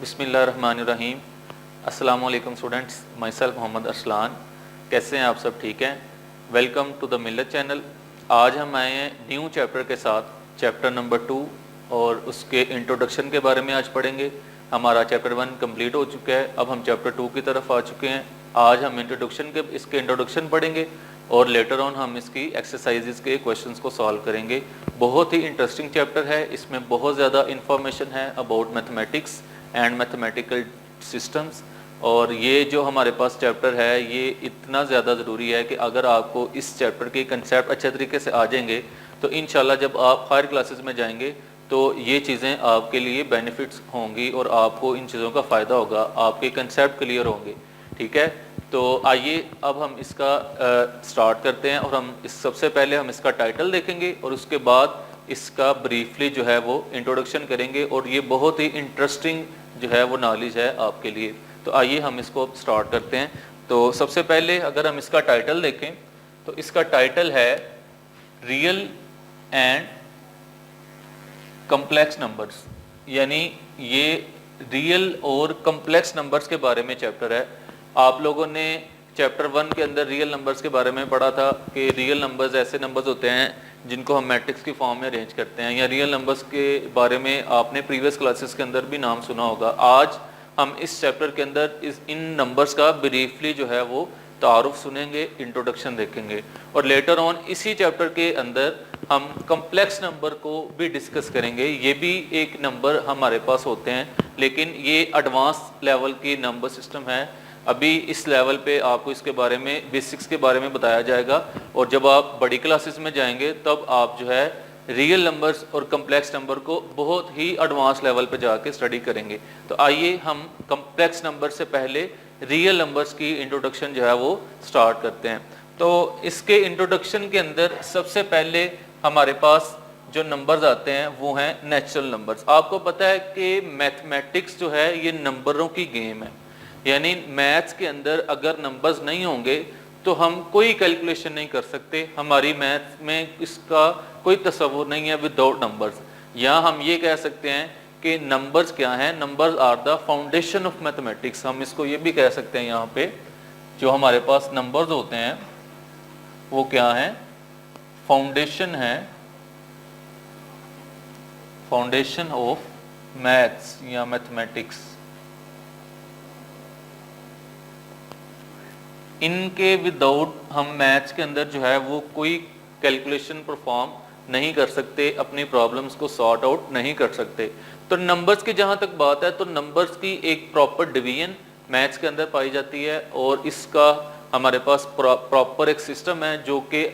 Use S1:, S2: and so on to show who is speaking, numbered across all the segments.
S1: बिस्मिल्लाहिर्रहमानिर्रहीम। अस्सलाम वालेकुम students, myself Mohammad Arsalan. कैसे हैं आप सब? ठीक हैं। Welcome to the Millat channel. आज हम आए हैं न्यू चैप्टर के साथ, चैप्टर नंबर 2, और उसके इंट्रोडक्शन के बारे में आज पढ़ेंगे। हमारा चैप्टर 1 कंप्लीट हो चुका है, अब हम चैप्टर 2 की तरफ आ चुके हैं। आज हम इसके इंट्रोडक्शन पढ़ेंगे और लेटर ऑन हम इसकी एक्सरसाइजेस के क्वेश्चंस को सॉल्व करेंगे। बहुत ही इंटरेस्टिंग चैप्टर है, इसमें बहुत ज़्यादा इंफॉर्मेशन है about mathematics and mathematical systems. और ये जो हमारे पास चैप्टर है ये इतना ज़्यादा ज़रूरी है कि अगर आपको इस चैप्टर के कंसेप्ट अच्छे तरीके से आ जाएंगे तो इंशाल्लाह जब आप हायर क्लासेस में जाएंगे तो ये चीज़ें आपके लिए बेनिफिट्स होंगी और आपको इन चीज़ों का फ़ायदा होगा, आपके कंसेप्ट क्लियर होंगे। ठीक है, तो आइए अब हम इसका स्टार्ट करते हैं। और हम सबसे पहले हम इसका टाइटल देखेंगे और उसके बाद इसका ब्रीफली जो है वो इंट्रोडक्शन करेंगे। और ये बहुत ही इंटरेस्टिंग जो है वो नॉलेज है आपके लिए। तो आइए हम इसको स्टार्ट करते हैं। तो सबसे पहले अगर हम इसका टाइटल देखें तो इसका टाइटल है रियल एंड कम्प्लेक्स नंबर्स, यानी ये रियल और कम्प्लेक्स नंबर्स के बारे में चैप्टर है। आप लोगों ने चैप्टर 1 के अंदर रियल नंबर्स के बारे में पढ़ा था कि रियल नंबर्स ऐसे नंबर्स होते हैं जिनको हम मैट्रिक्स की फॉर्म में अरेंज करते हैं, या रियल नंबर्स के बारे में आपने प्रीवियस क्लासेस के अंदर भी नाम सुना होगा। आज हम इस चैप्टर के अंदर इन नंबर्स का ब्रीफली जो है वो तारुफ सुनेंगे, इंट्रोडक्शन देखेंगे, और लेटर ऑन इसी चैप्टर के अंदर हम कम्प्लेक्स नंबर को भी डिस्कस करेंगे। ये भी एक नंबर हमारे पास होते हैं, लेकिन ये एडवांस लेवल की नंबर सिस्टम है। अभी इस लेवल पे आपको इसके बारे में बेसिक्स के बारे में बताया जाएगा, और जब आप बड़ी क्लासेस में जाएंगे तब आप जो है रियल नंबर्स और कम्प्लेक्स नंबर को बहुत ही एडवांस लेवल पे जाके स्टडी करेंगे। तो आइए हम कम्प्लेक्स नंबर से पहले रियल नंबर्स की इंट्रोडक्शन जो है वो स्टार्ट करते हैं। तो इसके इंट्रोडक्शन के अंदर सबसे पहले हमारे पास जो नंबर्स आते हैं वो हैं नेचुरल नंबर्स। आपको पता है कि मैथमेटिक्स जो है ये नंबरों की गेम है, यानी मैथ्स के अंदर अगर नंबर्स नहीं होंगे तो हम कोई कैलकुलेशन नहीं कर सकते। हमारी मैथ्स में इसका कोई तस्वुर नहीं है विदाउट नंबर्स। यहाँ हम ये कह सकते हैं कि नंबर्स क्या हैं, numbers are the foundation of mathematics. हम इसको ये भी कह सकते हैं, यहाँ पे जो हमारे पास नंबर्स होते हैं वो क्या हैं, फाउंडेशन है, फाउंडेशन ऑफ मैथ्स या मैथमेटिक्स। इनके विदाउट हम मैथ्स के अंदर जो है वो कोई कैलकुलेशन परफॉर्म नहीं कर सकते, अपनी प्रॉब्लम्स को सॉर्ट आउट नहीं कर सकते। तो नंबर्स की जहाँ तक बात है तो नंबर्स की एक प्रॉपर डिवीजन मैथ्स के अंदर पाई जाती है, और इसका हमारे पास प्रॉपर एक सिस्टम है जो कि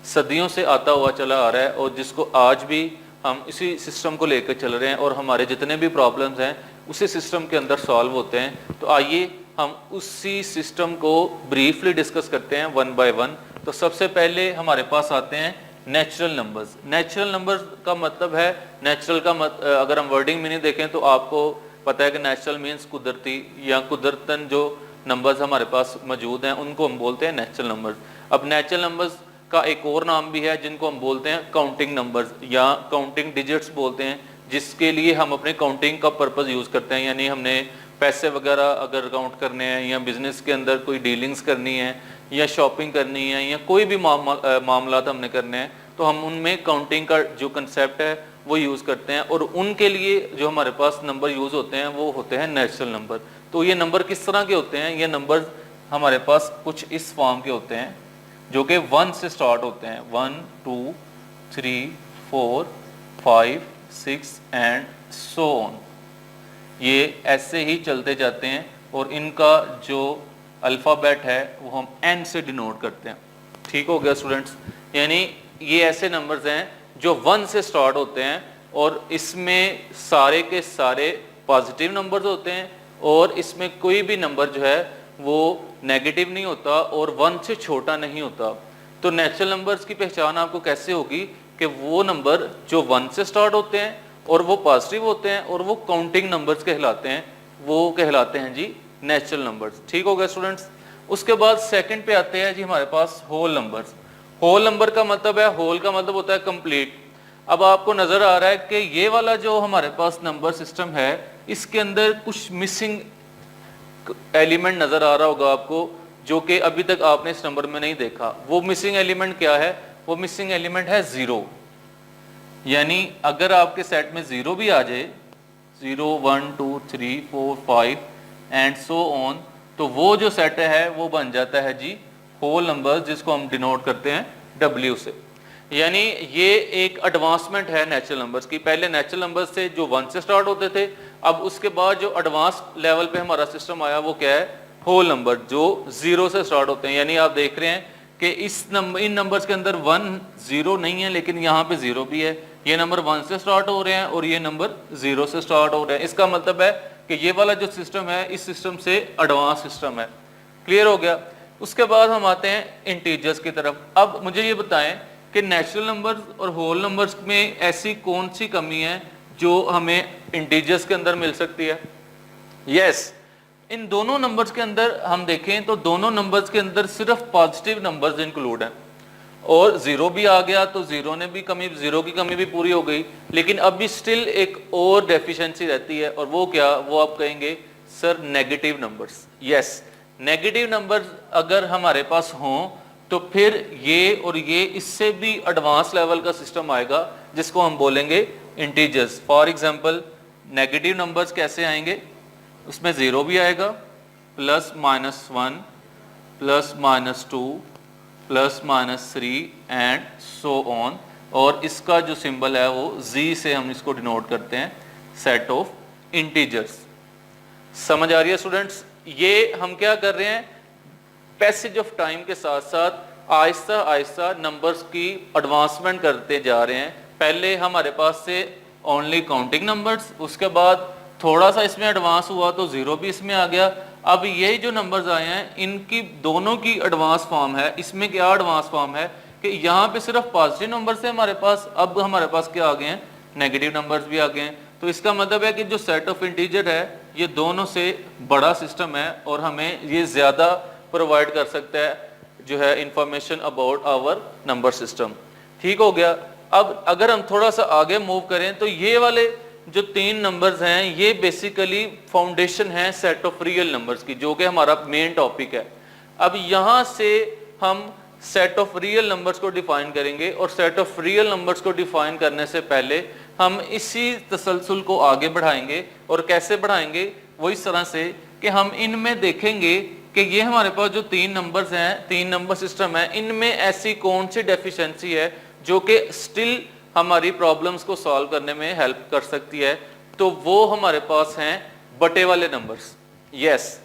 S1: सदियों से आता हुआ चला आ रहा है, और जिसको आज भी हम इसी सिस्टम को लेकर चल रहे हैं, और हमारे जितने भी प्रॉब्लम्स हैं उसी सिस्टम के अंदर सॉल्व होते हैं। तो आइए हम उसी सिस्टम को ब्रीफली डिस्कस करते हैं वन बाय वन। तो सबसे पहले हमारे पास आते हैं नेचुरल नंबर्स। नेचुरल नंबर्स का मतलब है, नेचुरल का अगर हम वर्डिंग मीनिंग देखें तो आपको पता है कि नेचुरल मीन्स कुदरती या कुदरतन जो नंबर्स हमारे पास मौजूद हैं उनको हम बोलते हैं नेचुरल नंबर्स। अब नेचुरल नंबर्स का एक और नाम भी है जिनको हम बोलते हैं काउंटिंग नंबर्स या काउंटिंग डिजिट्स बोलते हैं, जिसके लिए हम अपने काउंटिंग का पर्पस यूज़ करते हैं। यानी हमने पैसे वगैरह अगर काउंट करने हैं, या बिजनेस के अंदर कोई डीलिंग्स करनी है, या शॉपिंग करनी है, या कोई भी मामला हमने करने हैं, तो हम उनमें काउंटिंग का जो कंसेप्ट है वो यूज़ करते हैं। और उनके लिए जो हमारे पास नंबर यूज़ होते हैं वो होते हैं नेचुरल नंबर। तो ये नंबर किस तरह के होते हैं, ये नंबर हमारे पास कुछ इस फॉर्म के होते हैं जो कि 1 से स्टार्ट होते हैं। 1 2 3 4 5 6 एंड सो ऑन। ये ऐसे ही चलते जाते हैं, और इनका जो अल्फ़ाबेट है वो हम एन से डिनोट करते हैं। ठीक हो गया स्टूडेंट्स? यानी ये ऐसे नंबर्स हैं जो 1 से स्टार्ट होते हैं, और इसमें सारे के सारे पॉजिटिव नंबर्स होते हैं, और इसमें कोई भी नंबर जो है वो नेगेटिव नहीं होता और 1 से छोटा नहीं होता। तो नेचुरल नंबर्स की पहचान आपको कैसे होगी कि वो नंबर जो 1 से स्टार्ट होते हैं और वो पॉजिटिव होते हैं और वो काउंटिंग नंबर्स कहलाते हैं, वो कहलाते हैं जी नेचुरल नंबर्स। ठीक हो गया स्टूडेंट्स? उसके बाद सेकंड पे आते हैं जी हमारे पास होल नंबर्स। होल नंबर का मतलब है, होल का मतलब होता है कंप्लीट। اب آپ کو نظر آ رہا ہے کہ یہ والا جو ہمارے پاس نمبر سسٹم ہے اس کے اندر کچھ مسنگ ایلیمنٹ نظر آ رہا ہوگا آپ کو, جو کہ ابھی تک آپ نے اس نمبر میں نہیں دیکھا. وہ مسنگ ایلیمنٹ کیا ہے؟ وہ مسنگ ایلیمنٹ ہے 0. یعنی اگر آپ کے سیٹ میں 0 بھی آ جائے, 0 1 2 3 4 5 اینڈ سو آن, تو وہ جو سیٹ ہے وہ بن جاتا ہے جی ہول نمبر, جس کو ہم ڈینوٹ کرتے ہیں W سے. یعنی یہ ایک ایڈوانسمنٹ ہے نیچرل نمبرز کی. پہلے نیچرل نمبرز سے جو 1 سے سٹارٹ ہوتے تھے, اب اس کے بعد جو ایڈوانس لیول پہ ہمارا سسٹم آیا وہ کیا ہے؟ ہول نمبر, جو 0 سے سٹارٹ ہوتے ہیں. یعنی آپ دیکھ رہے ہیں کہ ان نمبرز کے اندر 1 0 نہیں ہے, لیکن یہاں پہ 0 بھی ہے. یہ نمبر 1 سے سٹارٹ ہو رہے ہیں اور یہ نمبر 0 سے سٹارٹ ہو رہے ہیں. اس کا مطلب ہے کہ یہ والا جو سسٹم ہے اس سسٹم سے ایڈوانس سسٹم ہے. کلیئر ہو گیا؟ اس کے بعد ہم آتے ہیں انٹیجرز کی طرف. اب مجھے یہ بتائیں کہ نیچرل نمبرز اور ہول نمبرز میں ایسی کون سی کمی ہے جو ہمیں انٹیجرز کے اندر مل سکتی ہے؟ یس, ان دونوں نمبرز کے اندر ہم دیکھیں تو دونوں نمبرز کے اندر صرف پازیٹیو نمبرز انکلوڈ ہیں, اور 0 بھی آ گیا تو 0 نے بھی کمی, 0 کی کمی بھی پوری ہو گئی. لیکن اب بھی سٹل ایک اور ڈیفیشنسی رہتی ہے, اور وہ کیا؟ وہ آپ کہیں گے سر نیگیٹو نمبرز. یس, نیگیٹو نمبرز اگر ہمارے پاس ہوں تو پھر یہ اور یہ اس سے بھی ایڈوانس لیول کا سسٹم آئے گا جس کو ہم بولیں گے integers. For example negative numbers کیسے آئیں گے؟ اس میں 0 بھی آئے گا, plus minus 1 plus minus 2 plus minus 3 and so on, اور اس کا جو سمبل ہے وہ Z سے ہم اس کو ڈینوٹ کرتے ہیں سیٹ آف انٹیجرز. سمجھ آ رہی ہے اسٹوڈنٹس؟ یہ ہم کیا کر رہے ہیں, پیسج آف ٹائم کے ساتھ ساتھ آہستہ آہستہ نمبرز کی ایڈوانسمنٹ کرتے جا رہے ہیں. پہلے ہمارے پاس سے اونلی کاؤنٹنگ نمبرز, اس کے بعد تھوڑا سا اس میں ایڈوانس ہوا تو 0 بھی اس میں آ گیا. اب یہ جو نمبرز آئے ہیں ان کی دونوں کی ایڈوانس فارم ہے. اس میں کیا ایڈوانس فارم ہے کہ یہاں پہ صرف پازیٹیو نمبرز ہیں ہمارے پاس, اب ہمارے پاس کیا آ گئے ہیں؟ نیگیٹو نمبرز بھی آ گئے ہیں. تو اس کا مطلب ہے کہ جو سیٹ آف انٹیجر ہے یہ دونوں سے بڑا سسٹم ہے, اور ہمیں یہ زیادہ پرووائڈ کر سکتا ہے جو ہے information about our number system. ٹھیک ہو گیا؟ اب اگر ہم تھوڑا سا آگے موو کریں تو یہ والے جو 3 نمبرز ہیں یہ بیسیکلی فاؤنڈیشن ہے سیٹ آف ریئل نمبرز کی, جو کہ ہمارا مین ٹاپک ہے. اب یہاں سے ہم سیٹ آف ریئل نمبرز کو ڈیفائن کریں گے, اور سیٹ آف ریئل نمبرز کو ڈیفائن کرنے سے پہلے ہم اسی تسلسل کو آگے بڑھائیں گے. اور کیسے بڑھائیں گے؟ وہ اس طرح سے کہ ہم ان میں دیکھیں گے کہ یہ ہمارے پاس جو 3 نمبرز ہیں, 3 نمبر سسٹم ہے, ان میں ایسی کون سی ڈیفیشنسی ہے جو کہ سٹل ہماری پرابلمز کو سالو کرنے میں ہیلپ کر سکتی ہے. تو وہ ہمارے پاس ہیں بٹے والے نمبرز. یس,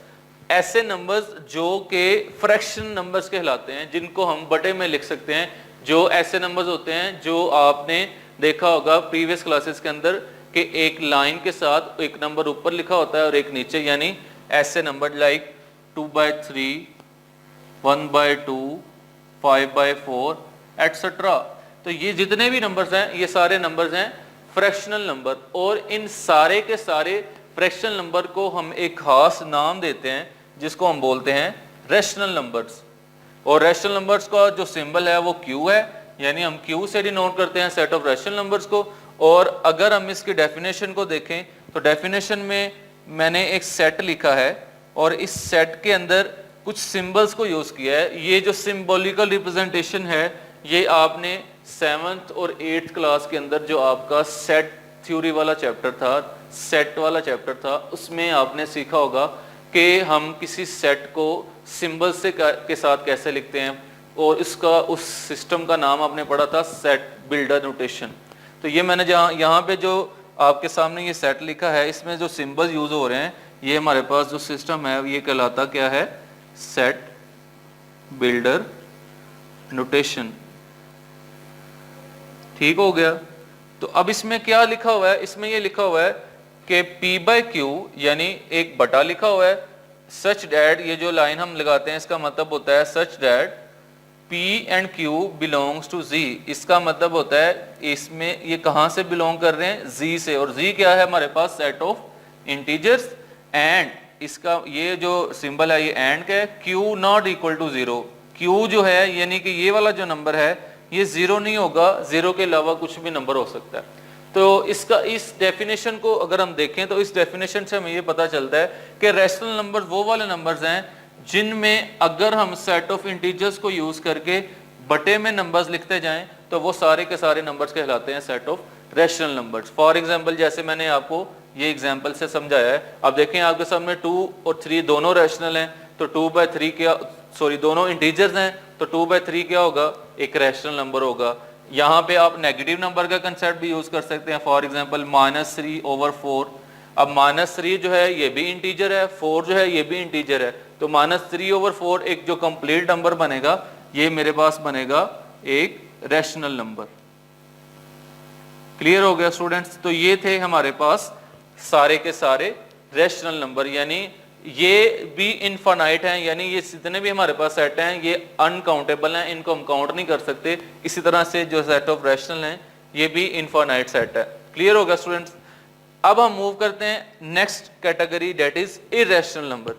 S1: ایسے نمبرز جو کہ فریکشن نمبرز کہلاتے ہیں, جن کو ہم بٹے میں لکھ سکتے ہیں. جو ایسے نمبرز ہوتے ہیں جو آپ نے دیکھا ہوگا پریویس کلاسز کے اندر کہ ایک لائن کے ساتھ ایک نمبر اوپر لکھا ہوتا ہے اور ایک نیچے, یعنی ایسے نمبر لائک 2/3 1/2 5/4 ایٹسٹرا. تو یہ جتنے بھی نمبرز ہیں یہ سارے نمبرز ہیں فریکشنل نمبر, اور ان سارے کے سارے فریکشنل نمبر کو ہم ایک خاص نام دیتے ہیں جس کو ہم بولتے ہیں ریشنل نمبرز. اور ریشنل نمبرز کا جو سمبل ہے وہ Q ہے, یعنی ہم Q سے ڈینوٹ کرتے ہیں سیٹ آف ریشنل نمبرز کو. اور اگر ہم اس کی ڈیفینیشن کو دیکھیں تو ڈیفینیشن میں نے ایک سیٹ لکھا ہے, اور اس سیٹ کے اندر کچھ سمبلز کو یوز کیا ہے. یہ جو سمبولیکل ریپرزنٹیشن ہے یہ آپ نے 7th اور 8th کلاس کے اندر جو آپ کا سیٹ تھیوری والا چیپٹر تھا, سیٹ والا چیپٹر تھا, اس میں آپ نے سیکھا ہوگا کہ ہم کسی سیٹ کو سمبل سے کے ساتھ کیسے لکھتے ہیں, اور اس سسٹم کا نام آپ نے پڑھا تھا سیٹ بلڈر نوٹیشن. تو یہ میں نے یہاں پہ جو آپ کے سامنے یہ سیٹ لکھا ہے اس میں جو سمبل یوز ہو رہے ہیں یہ ہمارے پاس جو سسٹم ہے یہ کہلاتا کیا ہے؟ Set builder notation. ٹھیک ہو گیا؟ تو اب اس میں کیا لکھا ہوا ہے؟ اس میں یہ لکھا ہوا ہے کہ P/Q یعنی ایک بٹا لکھا ہوا ہے, سچ ڈیٹ, یہ جو لائن ہم لگاتے ہیں اس کا مطلب ہوتا ہے such that P and Q belongs to Z. اس کا مطلب ہوتا ہے اس میں یہ کہاں سے بلونگ کر رہے ہیں؟ Z سے. اور Z کیا ہے ہمارے پاس؟ Set of integers. اینڈ اس کا یہ جو سمبل ہے یہ اینڈ کا ہے, Q not equal to 0. Q جو ہے یعنی کہ یہ والا جو نمبر ہے ये ज़ीरो नहीं होगा, ज़ीरो के अलावा कुछ भी नंबर हो सकता है। तो इसका इस डेफिनेशन को अगर हम देखें तो इस डेफिनेशन से हमें ये पता चलता है कि रैशनल नंबर्स वो वाले नंबर्स हैं जिनमें अगर हम सेट ऑफ इंटीजर्स को यूज़ करके बटे में नंबर्स लिखते जाएं तो वो सारे के सारे नंबर्स कहलाते हैं set of rational numbers. For example जैसे मैंने आपको ये एग्जांपल से समझाया है, अब देखें आपके सामने 2 और 3 दोनों रैशनल हैं, तो 2/3 क्या, सॉरी दोनों इंटीजर्स हैं, तो 2/3 क्या होगा, एक रैशनल नंबर होगा। यहाँ पे आप नेगेटिव नंबर का कंसेप्ट भी यूज कर सकते हैं, फॉर एग्जांपल -3/4। अब -3 जो है ये भी इंटीजर है, 4 जो है ये भी इंटीजर है, तो -3/4 एक जो कंप्लीट नंबर बनेगा ये मेरे पास बनेगा एक रैशनल नंबर। क्लियर हो गया स्टूडेंट्स? तो ये थे हमारे पास सारे के सारे रैशनल नंबर, यानी ये भी इनफाइनाइट हैं, यानी ये जितने भी हमारे पास सेट हैं ये अनकाउंटेबल हैं, इनको हम काउंट नहीं कर सकते। इसी तरह से जो सेट ऑफ रैशनल हैं ये भी इनफाइनाइट सेट है। क्लियर होगा स्टूडेंट्स? अब हम मूव करते हैं next category, that is irrational number.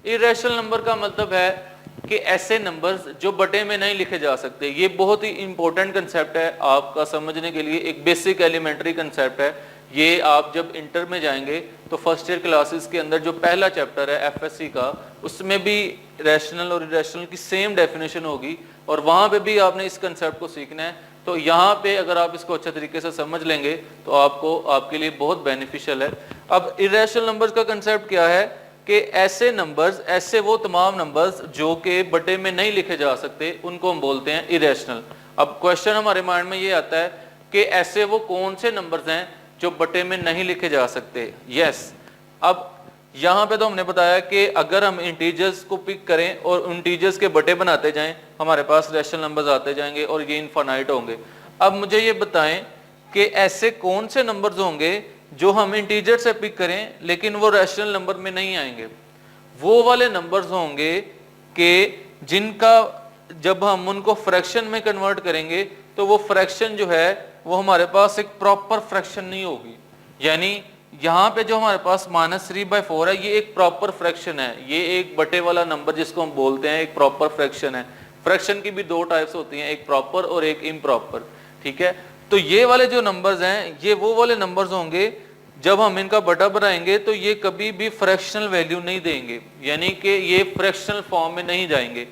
S1: Irrational number का मतलब है कि ऐसे नंबर्स जो बटे में नहीं लिखे जा सकते। ये बहुत ही इंपॉर्टेंट कंसेप्ट है आपका समझने के लिए, एक बेसिक एलिमेंट्री कंसेप्ट है। ये आप जब इंटर में जाएंगे तो फर्स्ट ईयर क्लासेस के अंदर जो पहला चैप्टर है एफएससी का, उसमें भी रैशनल और इरैशनल की सेम डेफिनेशन होगी और वहां पे भी आपने इस कंसेप्ट को सीखना है। तो यहाँ पे अगर आप इसको अच्छे तरीके से समझ लेंगे तो आपको आपके लिए बहुत बेनिफिशियल है। अब इरैशनल नंबर्स का कंसेप्ट क्या है कि ऐसे नंबर्स, ऐसे वो तमाम नंबर्स जो कि बटे में नहीं लिखे जा सकते उनको हम बोलते हैं इरैशनल। अब क्वेश्चन हमारे माइंड में ये आता है कि ऐसे वो कौन से नंबर्स हैं जो बटे में नहीं लिखे जा सकते। यस, अब यहाँ पे तो हमने बताया कि अगर हम इंटीजर्स को पिक करें और इंटीजर्स के बटे बनाते जाएं हमारे पास रैशनल नंबर्स आते जाएंगे और ये इनफाइनाइट होंगे। अब मुझे ये बताएं कि ऐसे कौन से नंबर्स होंगे जो हम इंटीजर से पिक करें लेकिन वो रैशनल नंबर में नहीं आएंगे। वो वाले नंबर्स होंगे कि जिनका जब हम उनको फ्रैक्शन में कन्वर्ट करेंगे तो वो फ्रैक्शन जो है वो हमारे पास एक प्रॉपर फ्रैक्शन नहीं होगी। यानी यहाँ पे जो हमारे पास -3/4 है ये एक प्रॉपर फ्रैक्शन है, ये एक बटे वाला नंबर जिसको हम बोलते हैं एक प्रॉपर फ्रैक्शन है। फ्रैक्शन की भी दो टाइप्स होती हैं, एक प्रॉपर और एक इम्प्रॉपर। ठीक है, तो ये वाले जो नंबर्स हैं ये वो वाले नंबर्स होंगे जब हम इनका बटा बनाएंगे तो ये कभी भी फ्रैक्शनल वैल्यू नहीं देंगे, यानी कि ये फ्रैक्शनल फॉर्म में नहीं जाएंगे।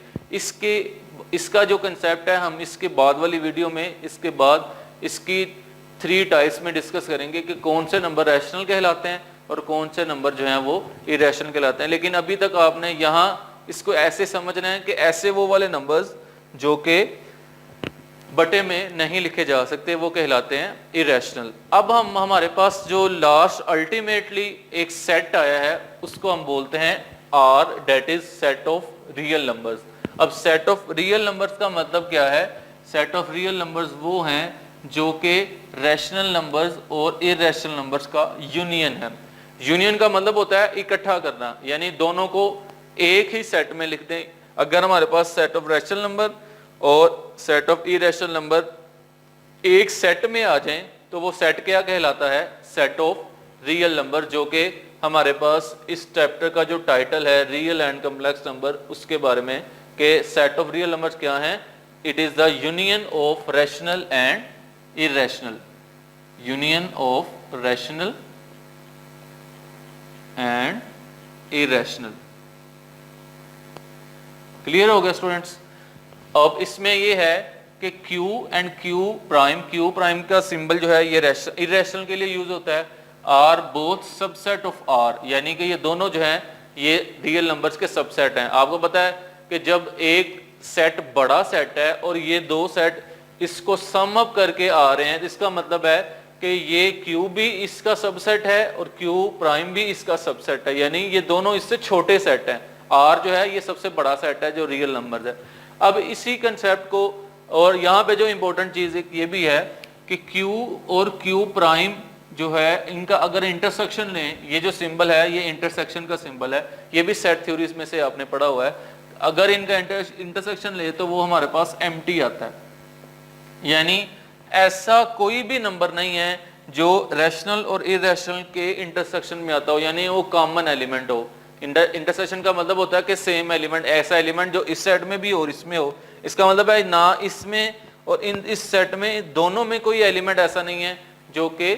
S1: इसका जो कंसेप्ट है हम इसके बाद वाली वीडियो में इसके बाद इसकी 3 टाइप्स में डिस्कस करेंगे कि कौन से नंबर रैशनल कहलाते हैं और कौन से नंबर जो हैं वो इरैशनल कहलाते हैं। लेकिन अभी तक आपने यहाँ इसको ऐसे समझना है कि ऐसे वो वाले नंबर्स जो कि बटे में नहीं लिखे जा सकते वो कहलाते हैं इरैशनल। अब हम हमारे पास जो लास्ट अल्टीमेटली एक सेट आया है उसको हम बोलते हैं R, that is set of real numbers. अब सेट ऑफ रियल नंबर्स का मतलब क्या है? सेट ऑफ रियल नंबर्स वो हैं जो कि रैशनल नंबर्स और इरैशनल नंबर्स का यूनियन है। यूनियन का मतलब होता है इकट्ठा करना, यानी दोनों को एक ही सेट में लिख दें। अगर हमारे पास सेट ऑफ रैशनल नंबर और सेट ऑफ इरैशनल नंबर एक सेट में आ जाएं तो वो सेट क्या कहलाता है? सेट ऑफ रियल नंबर, जो कि हमारे पास इस चैप्टर का जो टाइटल है रियल एंड कॉम्प्लेक्स नंबर उसके बारे में कि सेट ऑफ रियल नंबर्स क्या हैं? It is the union of rational and irrational, union of rational and irrational। Clear हो गया स्टूडेंट्स? अब इसमें ये है कि Q एंड Q प्राइम का सिंबल जो है ये इरैशनल के लिए यूज होता है। R both subset of R, यानी कि ये दोनों जो हैं ये रियल नंबर्स के सबसेट हैं। आपको पता है कि जब एक सेट बड़ा सेट है और ये दो सेट इसको सम अप करके आ रहे हैं, इसका मतलब है कि ये Q भी इसका सबसेट है और Q प्राइम भी इसका सबसेट है, यानी ये दोनों इससे छोटे सेट हैं। R जो है ये सबसे बड़ा सेट है जो रियल नंबर है। अब इसी कंसेप्ट को, और यहाँ पे जो इंपॉर्टेंट चीज ये भी है कि Q और Q प्राइम जो है इनका अगर इंटरसेक्शन लें, ये जो सिंबल है ये इंटरसेक्शन का सिंबल है, ये भी सेट थ्योरीज में से आपने पढ़ा हुआ है। अगर इनका इंटरसेक्शन ले तो वो हमारे पास एम्प्टी आता है, यानी ऐसा कोई भी नंबर नहीं है जो रैशनल और इरैशनल के इंटरसेक्शन में आता हो, यानी वो कॉमन एलिमेंट हो। इंटरसेक्शन का मतलब होता है कि सेम एलिमेंट, ऐसा एलिमेंट जो इस साइड में भी हो और इसमें हो। इसका मतलब है ना इसमें اور اس سیٹ میں دونوں میں کوئی ایلیمنٹ ایسا نہیں ہے جو کہ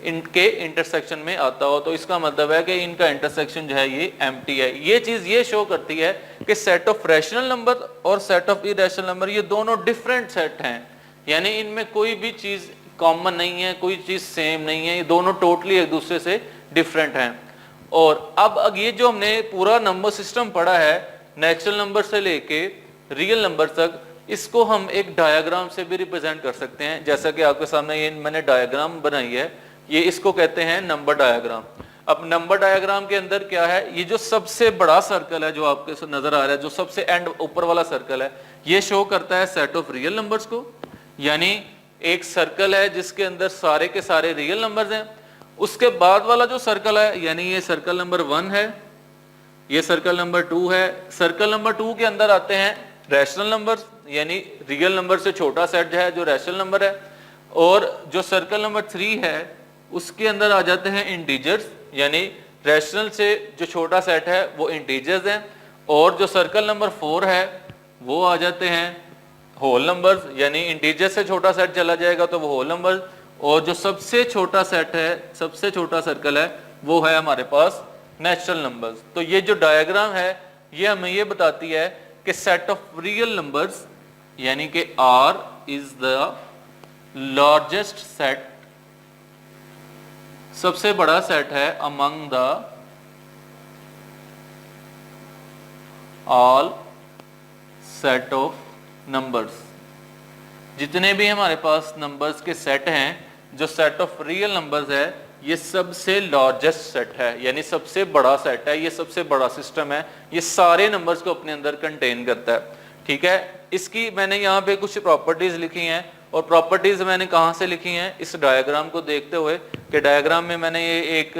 S1: ان کے انٹرسیکشن میں آتا ہو، تو اس کا مطلب ہے کہ ان کا انٹرسیکشن جو ہے یہ ایمٹی ہے۔ یہ چیز یہ شو کرتی ہے کہ سیٹ آف ریشنل نمبر اور سیٹ آف ارریشنل نمبر یہ دونوں ڈفرینٹ سیٹ ہیں، یعنی ان میں کوئی بھی چیز کامن نہیں ہے، کوئی چیز سیم نہیں ہے، یہ دونوں ٹوٹلی ایک دوسرے سے ڈفرینٹ ہیں۔ اور اب یہ جو ہم نے پورا نمبر سسٹم پڑھا ہے نیچرل نمبر سے لے کے ریئل نمبر تک، اس کو ہم ایک ڈایاگرام سے بھی ریپرزینٹ کر سکتے ہیں، جیسا کہ آپ کے سامنے یہ میں نے ڈایاگرام بنائی ہے، یہ اس کو کہتے ہیں نمبر ڈایاگرام۔ اب نمبر ڈایاگرام کے اندر کیا ہے، یہ جو سب سے بڑا سرکل ہے جو آپ کے نظر آ رہا ہے، جو سب سے اینڈ اوپر والا سرکل ہے، یہ شو کرتا ہے سیٹ آف ریئل نمبرز کو، یعنی ایک سرکل ہے جس کے اندر سارے کے سارے ریئل نمبرز ہیں۔ اس کے بعد والا جو سرکل ہے، یعنی یہ سرکل نمبر 1 ہے، یہ سرکل نمبر 2 ہے۔ سرکل نمبر 2 کے اندر آتے ہیں ریشنل نمبر، یعنی ریئل نمبر سے چھوٹا سیٹ ہے جو ریشنل نمبر ہے، اور جو سرکل نمبر 3 ہے اس کے اندر آ جاتے ہیں انٹیجرز، یعنی ریشنل سے جو چھوٹا سیٹ ہے وہ انٹیجرز ہیں، اور جو سرکل نمبر 4 ہے وہ آ جاتے ہیں ہول نمبرز، یعنی انٹیجر سے چھوٹا سیٹ چلا جائے گا تو وہ ہول نمبر، اور جو سب سے چھوٹا سیٹ ہے، سب سے چھوٹا سرکل ہے، وہ ہے ہمارے پاس نیچرل نمبرز۔ تو یہ جو ڈایاگرام ہے یہ ہمیں یہ بتاتی ہے کہ سیٹ آف ریئل نمبرز، یعنی کہ R is the largest set، سب سے بڑا سیٹ ہے among the all set of numbers۔ جتنے بھی ہمارے پاس نمبرز کے سیٹ ہیں، جو سیٹ آف ریئل نمبرز ہے، یہ سب سے لارجسٹ سیٹ ہے، یعنی سب سے بڑا سیٹ ہے، یہ سب سے بڑا سسٹم ہے، یہ سارے نمبرز کو اپنے اندر کنٹین کرتا ہے۔ ٹھیک ہے، اس کی میں نے یہاں پہ کچھ پراپرٹیز لکھی ہیں، اور پراپرٹیز میں نے کہاں سے لکھی ہیں، اس ڈایاگرام کو دیکھتے ہوئے کہ ڈایاگرام میں میں نے یہ ایک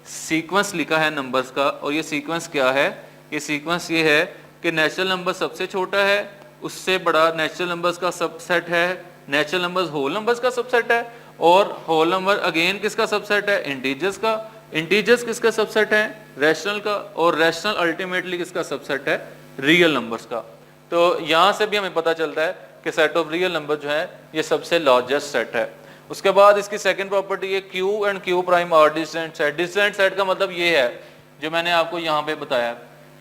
S1: سیکوینس لکھا ہے نمبرز کا، اور یہ سیکوینس کیا ہے، یہ سیکوینس یہ ہے کہ نیچرل نمبر سب سے چھوٹا ہے، اس سے بڑا نیچرل نمبرز کا سب سیٹ ہے، نیچرل نمبرز ہول نمبرز کا سب سیٹ ہے، اور ہول نمبر اگین کس کا سب سیٹ ہے، انٹیجرز کا، انٹیجرز کس کا سب سیٹ ہے، ریشنل کا، اور ریشنل الٹیمیٹلی کس کا سب سیٹ ہے، ریئل نمبرز کا۔ تو یہاں سے بھی ہمیں پتہ چلتا ہے کہ سیٹ آف ریئل نمبر جو ہے یہ سب سے لارجسٹ سیٹ ہے۔ اس کے بعد اس کی سیکنڈ پراپرٹی ہے Q and Q prime are disjoint set. Disjoint set کا مطلب یہ ہے جو میں نے آپ کو یہاں پہ بتایا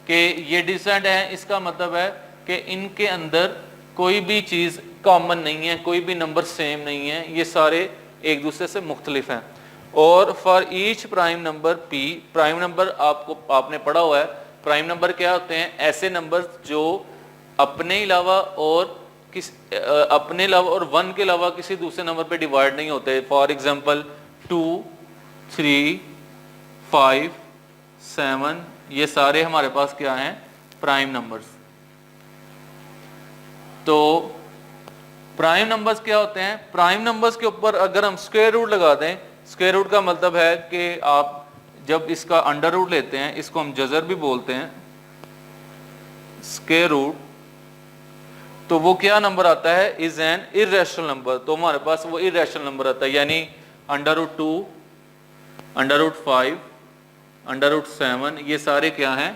S1: کہ یہ ڈسجوائنٹ ہے، اس کا مطلب ہے کہ ان کے اندر کوئی بھی چیز کامن نہیں ہے، کوئی بھی نمبر سیم نہیں ہے، یہ سارے ایک دوسرے سے مختلف ہیں۔ اور for each prime number P, prime number آپ نے پڑھا ہوا ہے، پرائم نمبر کیا ہوتے ہیں، ایسے نمبر جو اپنے علاوہ اور اپنے علاوہ اور 1 کے علاوہ کسی دوسرے نمبر پہ ڈیوائڈ نہیں ہوتے۔ فار ایگزامپل 2 3 5 7، یہ سارے ہمارے پاس کیا ہیں، پرائم نمبرز۔ تو پرائم نمبرز کیا ہوتے ہیں، پرائم نمبرز کے اوپر اگر ہم اسکوائر روٹ لگا دیں، اسکوائر روٹ کا مطلب ہے کہ آپ جب اس کا انڈر روٹ لیتے ہیں، اس کو ہم جذر بھی بولتے ہیں، اسکوائر روٹ، تو وہ کیا نمبر آتا ہے، از این ارریشنل نمبر۔ تو ہمارے پاس وہ ارریشنل نمبر آتا ہے، یعنی under root 2، under root 5، under root 7، یہ سارے کیا ہیں،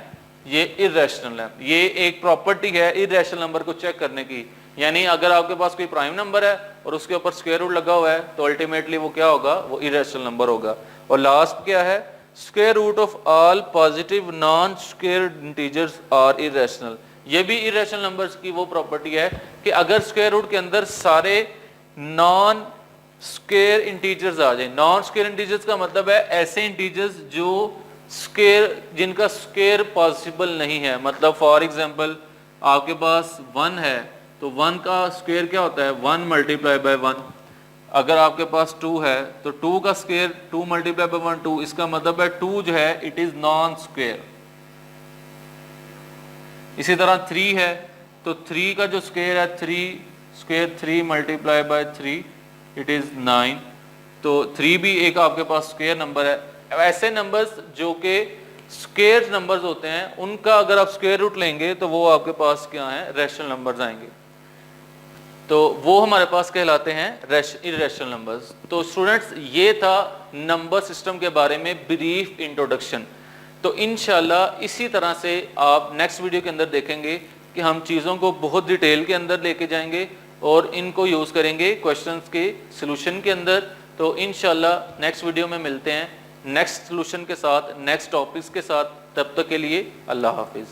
S1: یہ ارریشنل ہے۔ یہ ایک پراپرٹی ہے ارریشنل نمبر کو چیک کرنے کی، یعنی اگر آپ کے پاس کوئی پرائم نمبر ہے اور اس کے اوپر اسکوائر روٹ لگا ہوا ہے تو الٹیمیٹلی وہ کیا ہوگا، وہ ارریشنل نمبر ہوگا۔ اور لاسٹ کیا ہے، square root of all positive non square integers are irrational. یہ بھی ارریشنل نمبرز کی وہ پراپرٹی ہے کہ اگر اسکوائر روٹ کے اندر سارے نان اسکوائر انٹیجرز آ جائیں، نان اسکوائر انٹیجرز کا مطلب ہے ایسے انٹیجرز جو اسکوائر، جن کا اسکوائر پاسبل نہیں ہے، مطلب فار ایگزامپل آپ کے پاس 1 ہے تو 1 کا اسکوائر کیا ہوتا ہے، 1 ملٹیپلائی بائی 1۔ اگر آپ کے پاس 2 ہے تو 2 کا اسکوائر 2 ملٹیپلائی بائی 1 2، اس کا مطلب ہے 2 جو ہے اٹ از نان اسکوائر۔ اسی طرح 3 ہے تو 3 کا جو اسکوائر ہے 3 square 3 multiply by 3 it is 9، تو 3 بھی ایک آپ کے پاس اسکوائر نمبر ہے۔ ایسے نمبرز جو کہ اسکوائر نمبرز ہوتے ہیں ان کا اگر آپ اسکوائر روٹ لیں گے تو وہ آپ کے پاس کیا ہیں، ریشنل نمبرز آئیں گے، تو وہ ہمارے پاس کہلاتے ہیں ارریشنل نمبرز۔ تو اسٹوڈنٹس یہ تھا نمبر سسٹم کے بارے میں بریف انٹروڈکشن۔ تو انشاءاللہ اسی طرح سے آپ نیکسٹ ویڈیو کے اندر دیکھیں گے کہ ہم چیزوں کو بہت ڈیٹیل کے اندر لے کے جائیں گے اور ان کو یوز کریں گے کویشچنس کے سلوشن کے اندر. تو انشاءاللہ نیکسٹ ویڈیو میں ملتے ہیں نیکسٹ سلوشن کے ساتھ، نیکسٹ ٹاپکس کے ساتھ. تب تک کے لیے اللہ حافظ.